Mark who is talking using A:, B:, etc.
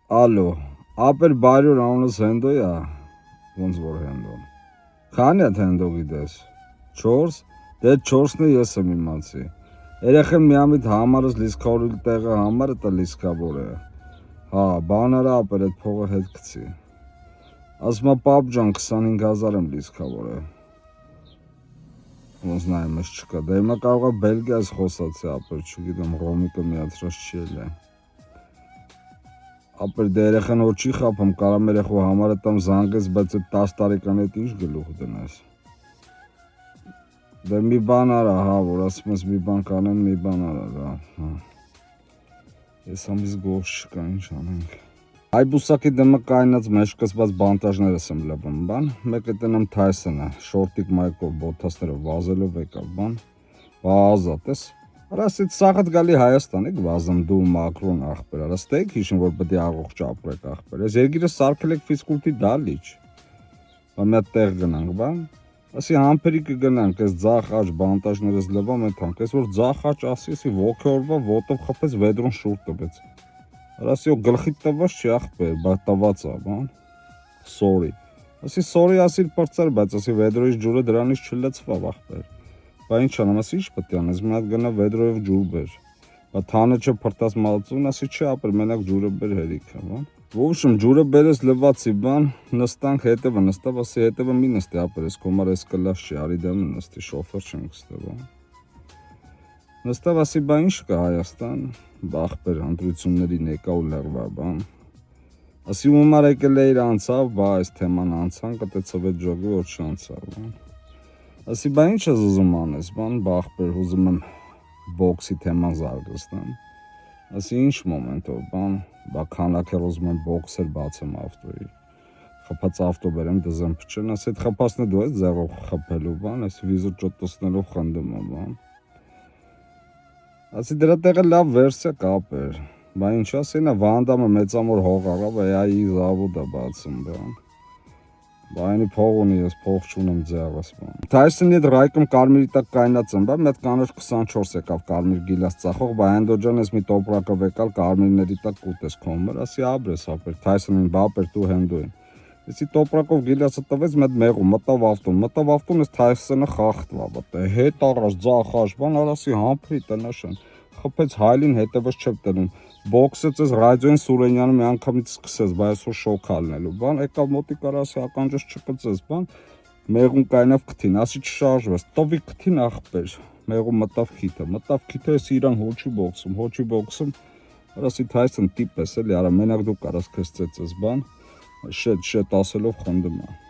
A: Ալո, ապեր բարյոր անունս Հենդո է, ոնց որ Հենդոն։ Քանի է Հենդո գիտես։ 4, դե 4-ն է ես եմ իմացի։ Երեխեն միամիտ համարս լիսկավորիլ տեղը համարը տա լիսկավոր է։ Հա, բան արա ապեր այդ փողը հետ գցի։ Ասմա պապ ջան 25000 եմ լիսկավոր է։ Ոնց նայում ես չկա։ Դե հիմա կարող է Բելգիայից խոսացի ապեր, չգիտեմ, Ռոմիկը միացրած չի էլ է։ Ապեր դե երեխան որ չի խափում, կարամ երեխու համարը տամ զանգես, բայց այդ 10 տարեկան հետ ինչ գլուխ դնես։ Դե մի բան արա, հա, որ ասում ես մի բան կանեմ, մի բան արա, հա։ Ես ամիս գողջ չկա, ինչ անենք։ Այբուսակի դեմը կայնած մեջկսված բանտաժներս եմ լվում, բան, մեկ է տնեմ Թայսոնը, շորտիկ մայկով, բոթասներով, վազելով եկավ, բան, վազատ ես։ Արասից սաղդ գալի Հայաստանիկ վազեմ դու Մակրոն ախպեր, արաստեիք հիշում, որ պետք է առողջ ապրեք ախպեր, ես երգիրը սարքել եք ֆիզկուլտի դալիչ, մի հատ տեղ գնանք, բան, ասի համպերի կգնանք, ես ձախ աջ բանտաժներս լվամ էթանք, ես որ ձախ աջ ասի, ասի ոգեորվա ոտով խփեց վեդրոն շուր տվեց, արասի ու գլխի տվաց չի ախպեր, բայց տված ա, բան, սորի, ասի սորի ասիր պրծար, բայց ասի վեդրոյից ջուրը դրանից չլծվավ ախպեր, Բա ինչ անեմ, ասի ինչ պետք է անես, մի հատ գնա վեդրոյով ջուր բեր, բա թանը չէ փրտած մալծուն, ասի չէ ապեր, մենակ ջուրը բեր հերիքը, բան։ Ոբշում ջուրը բերես լվացի, բան, նստանք հետևը, նստավ, ասի հետևը մի նստի ապեր, ես կոմար ես կլաշ չի, արի դեմը նստի, շոֆեր չենք ստե, բան։ Նստավ, ասի բա ինչ կա Հայաստան, բա ախպեր հանդրությունների ներկա ու լեղվա, բան։ Ասի ումար եկել է իր անցավ, բա այս թեման անցան, կտեցով այդ ջոգի որ չանցավ, բան։ Ասի բա ինչ ես ուզում անես, բան, բա ախպեր ուզում եմ բոքսի թեման զարգացնեմ, ասի ինչ մոմենտով, բան, բա քանակեր ուզում եմ բոքսեր բացեմ ավտոյի, խփած ավտո բերեմ դզեմ փչեն, ասի այդ խփածն է դու ես ձեռով խփելու, բան, այս վիզը ճոտոսնելով խնդում եմ, բան, ասի դրա տեղը լավ վերսիա կապեր, բա ինչ ասի նա Վանդամը մեծամոր հող առավ, այ զավոդ է բացում, բան, Բա այնի փող ունի, ես փող չունեմ ձեռս, բան։ Թայսոնի հետ ռայկում կարմիրի տակ կայնած եմ, բա մի հատ կանոչ 24 եկավ կարմիր գիլաս ծախող, բա Հենդո ջան ես մի տոպրակով եկալ կարմիրների տակ կուտես քոմեր, ասի աբրես ապեր, Թայսոնին բա ապեր դու Հենդոին։ Եսի տոպրակով գիլասը տվեց մի հատ մեղու, մտավ ավտոն, ես Թայսոնը խախտվա, բա հետ առած ձախաշ, բան արասի համբրի տնաշեն։ Խփեց հայլին հետևս չեմ տնում։ Բոքսեց ես ռադիոյին Սուրենյանը մի անգամից սկսեց, բա այսօր շոկ ալնելու, բան, եկավ մոտիկ արասի ականջս չկծեց, բան, մեղուն կայնավ քթին, ասի չշարժվես, տովի քթին ախպեր, մեղուն մտավ քիթը, ես իրան հոչի բոքսում, արասի Թայսոն տիպ ես էլի, արա մենակ դու կարաս քեզ ծեծես, բան, շետ ասելով խնդում է։